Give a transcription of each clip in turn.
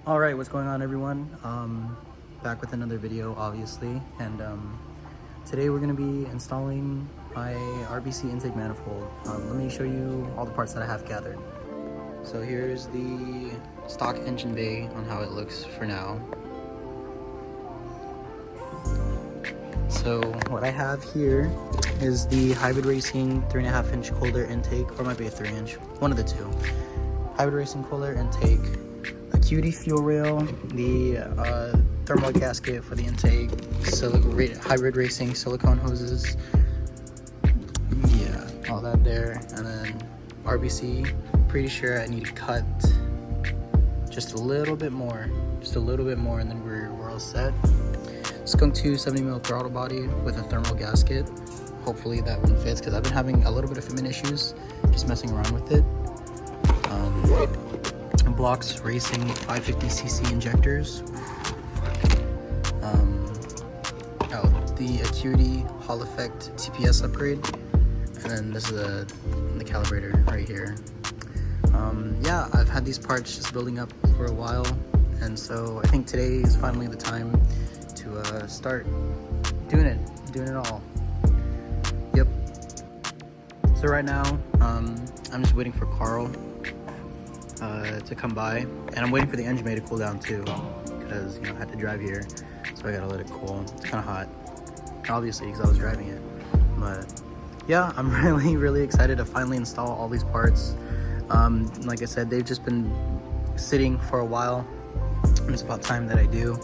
All right, what's going on, everyone? Back with another video, obviously, and today we're going to be installing my RBC intake manifold. Let me show you all the parts that I have gathered. So here's the stock engine bay on how it looks for now. So what I have here is the Hybrid Racing 3.5-inch Kohler intake, or it might be a 3-inch, one of the two. Hybrid Racing Kohler intake, a QD fuel rail, the thermal gasket for the intake, Hybrid Racing silicone hoses, yeah, all that there, and then RBC. Pretty sure I need to cut just a little bit more, and then we're all set. Skunk 2 70mm throttle body with a thermal gasket. Hopefully that one fits, because I've been having a little bit of fitment issues just messing around with it. Blocks Racing 550cc injectors. The Acuity Hall Effect TPS upgrade, and then this is the calibrator right here. Yeah, I've had these parts just building up for a while, and so I think today is finally the time to start doing it all. Yep. So right now, I'm just waiting for Carl to come by, and I'm waiting for the engine bay to cool down too, because I had to drive here, so I gotta let it cool. It's kind of hot, obviously, because I was driving it. But yeah, I'm really excited to finally install all these parts. Like I said, they've just been sitting for a while, and it's about time that I do.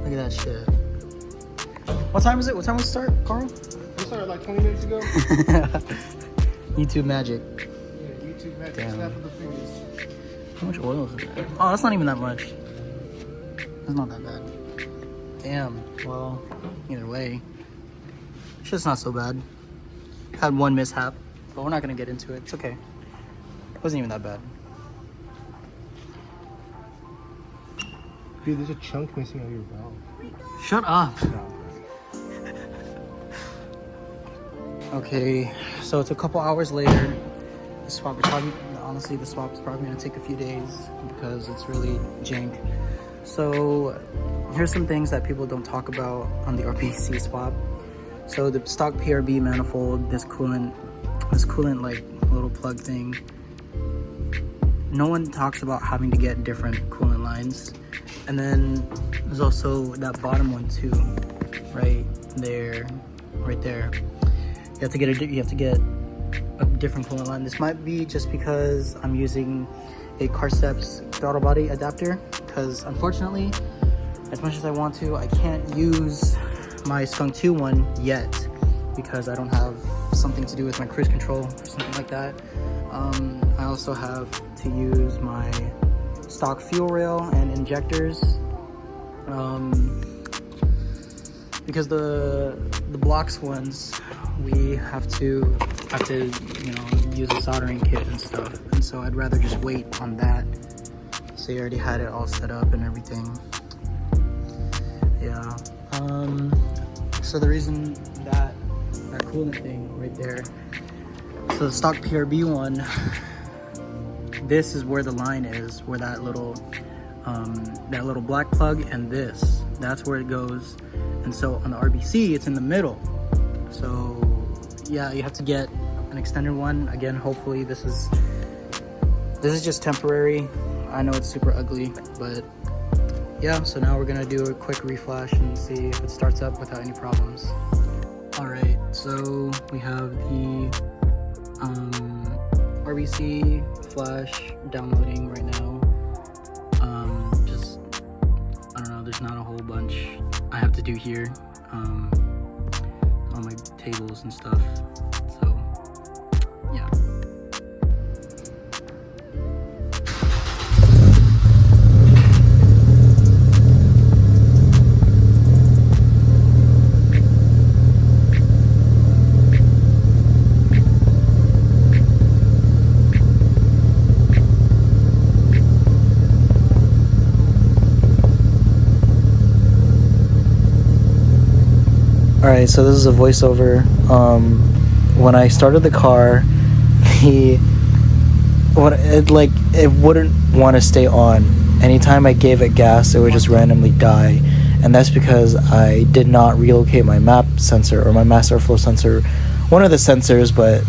Look at that shit. What time is it? What time was it start, Carl? We started like 20 minutes ago. YouTube magic. Yeah, YouTube magic. Damn. Snap of the fingers. How much oil is it? Oh, that's not even that much. That's not that bad. Damn. Well, either way, shit's not so bad. Had one mishap, but we're not gonna get into it. It's okay. It wasn't even that bad. Dude, there's a chunk missing out of your valve. Shut up. No. Okay, so it's a couple hours later. The swap is probably, honestly, the swap is probably gonna take a few days because it's really jank. So here's some things that people don't talk about on the RBC swap. So the stock PRB manifold, this coolant like little plug thing. No one talks about having to get different coolant lines. And then there's also that bottom one too, right there. You have to get a different coolant line. This might be just because I'm using a Carceps throttle body adapter, because unfortunately, as much as I want to, I can't use my Skunk 2 one yet because I don't have something to do with my cruise control or something like that. I also have to use my stock fuel rail and injectors, because the blocks ones, we have to use a soldering kit and stuff, and so I'd rather just wait on that. So you already had it all set up and everything. Yeah. So the reason that coolant thing right there, so the stock PRB one, this is where the line is, where that little black plug, and that's where it goes. And so on the RBC, it's in the middle. So yeah, you have to get an extended one. Again, hopefully this is just temporary. I know it's super ugly, but yeah, so now we're gonna do a quick reflash and see if it starts up without any problems. All right, so we have the RBC flash downloading right now. I don't know, there's not a whole bunch I have to do here on my tables and stuff, so yeah. Alright, so this is a voiceover. When I started the car, it wouldn't want to stay on. Anytime I gave it gas, it would just randomly die. And that's because I did not relocate my map sensor or my mass airflow sensor, one of the sensors, but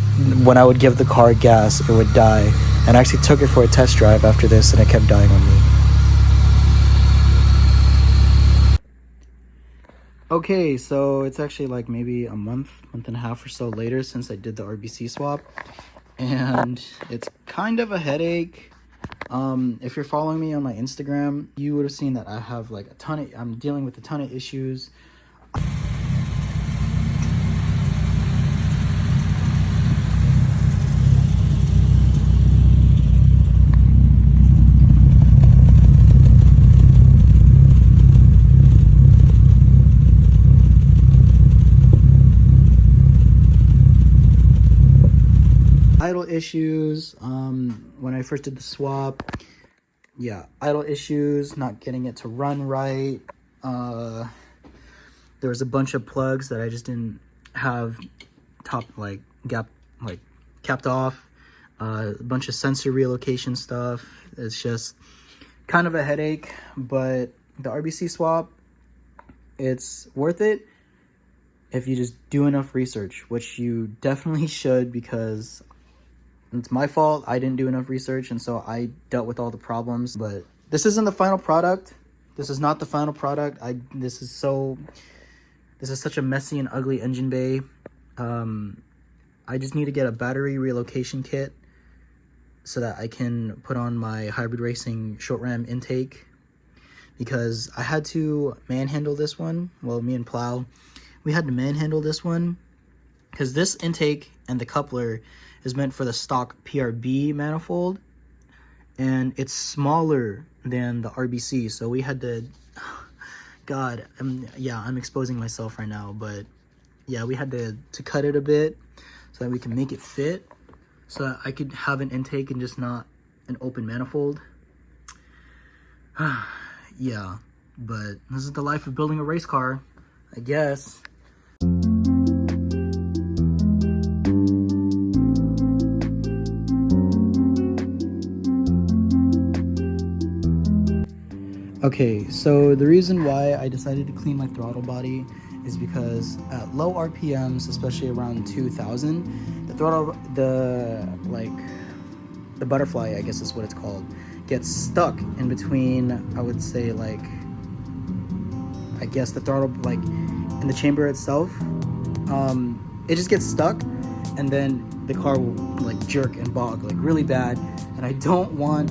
when I would give the car gas, it would die. And I actually took it for a test drive after this, and it kept dying on me. Okay, so it's actually like maybe a month and a half or so later since I did the RBC swap, and it's kind of a headache. If you're following me on my Instagram, you would have seen that I have like I'm dealing with a ton of issues. Idle issues, when I first did the swap, idle issues, not getting it to run right. There was a bunch of plugs that I just didn't have capped off. A bunch of sensor relocation stuff. It's just kind of a headache, but the RBC swap, it's worth it if you just do enough research, which you definitely should, because it's my fault. I didn't do enough research, and so I dealt with all the problems. But this isn't the final product. This is not the final product. This is such a messy and ugly engine bay. I just need to get a battery relocation kit so that I can put on my hybrid racing short ram intake, because I had to manhandle this one. Well, me and Plow, we had to manhandle this one because this intake and the coupler is meant for the stock PRB manifold, and it's smaller than the RBC, so we had to I'm exposing myself right now, but yeah, we had to cut it a bit so that we can make it fit, so that I could have an intake and just not an open manifold. Yeah, but this is the life of building a race car, I guess. Okay, so the reason why I decided to clean my throttle body is because at low RPMs, especially around 2000, the butterfly, I guess is what it's called, gets stuck in between, I would say, like, I guess the throttle, like, in the chamber itself. It just gets stuck, and then the car will, like, jerk and bog, like, really bad, and I don't want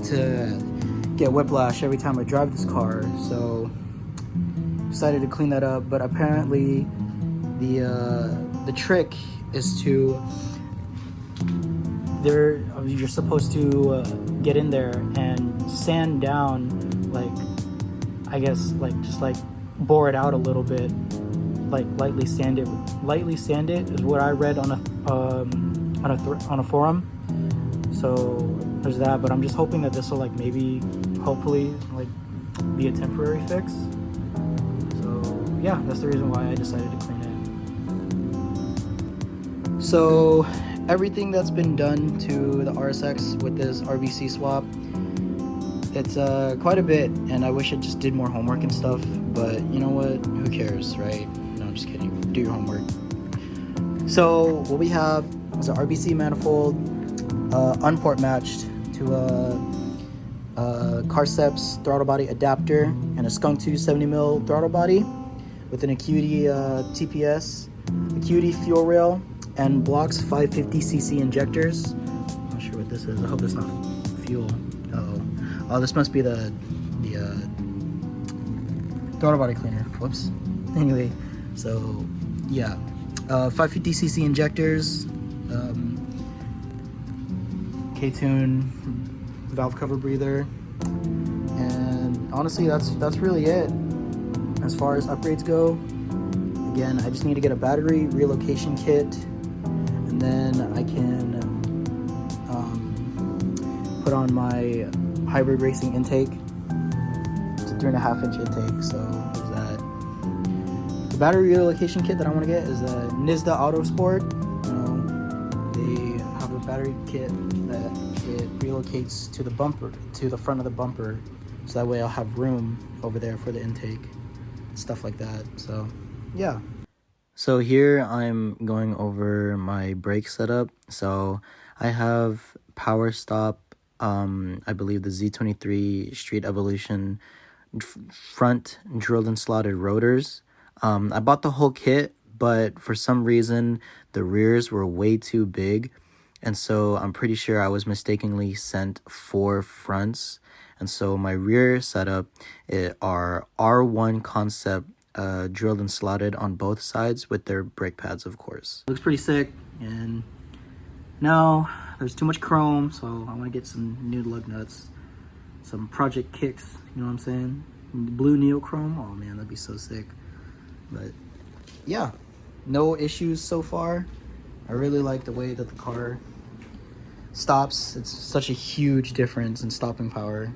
to get whiplash every time I drive this car, so decided to clean that up. But apparently the trick is you're supposed to get in there and sand down, like, I guess, like, just like bore it out a little bit, like lightly sand it is what I read on a forum. So there's that, but I'm just hoping that this will, like, hopefully like be a temporary fix. So yeah, that's the reason why I decided to clean it. So everything that's been done to the RSX with this RBC swap, it's quite a bit, and I wish it just did more homework and stuff, but you know what, who cares, right? No, I'm just kidding. Do your homework. So what we have is an RBC manifold, unport matched to a Carceps throttle body adapter and a Skunk 270mm throttle body with an Acuity TPS, Acuity fuel rail, and blocks 550cc injectors. I'm not sure what this is. I hope it's not fuel. Oh, this must be the throttle body cleaner. Whoops. Anyway, so yeah, 550cc injectors, K-tune valve cover breather, and honestly that's really it as far as upgrades go. Again, I just need to get a battery relocation kit, and then I can put on my hybrid racing intake. It's a 3.5-inch intake, so there's that. The battery relocation kit that I want to get is a Nizda Auto Sport. You know, they have a battery kit that it relocates to the bumper, to the front of the bumper, so that way I'll have room over there for the intake, stuff like that. So yeah. So here I'm going over my brake setup. So I have Power Stop, I believe the Z23 Street Evolution front drilled and slotted rotors. I bought the whole kit, but for some reason the rears were way too big, and so I'm pretty sure I was mistakenly sent 4 fronts. And so my rear setup are R1 concept drilled and slotted on both sides with their brake pads, of course. Looks pretty sick, and now there's too much chrome, so I want to get some new lug nuts, some Project Kicks, you know what I'm saying? Blue neochrome, oh man, that'd be so sick. But yeah, no issues so far. I really like the way that the car stops. It's such a huge difference in stopping power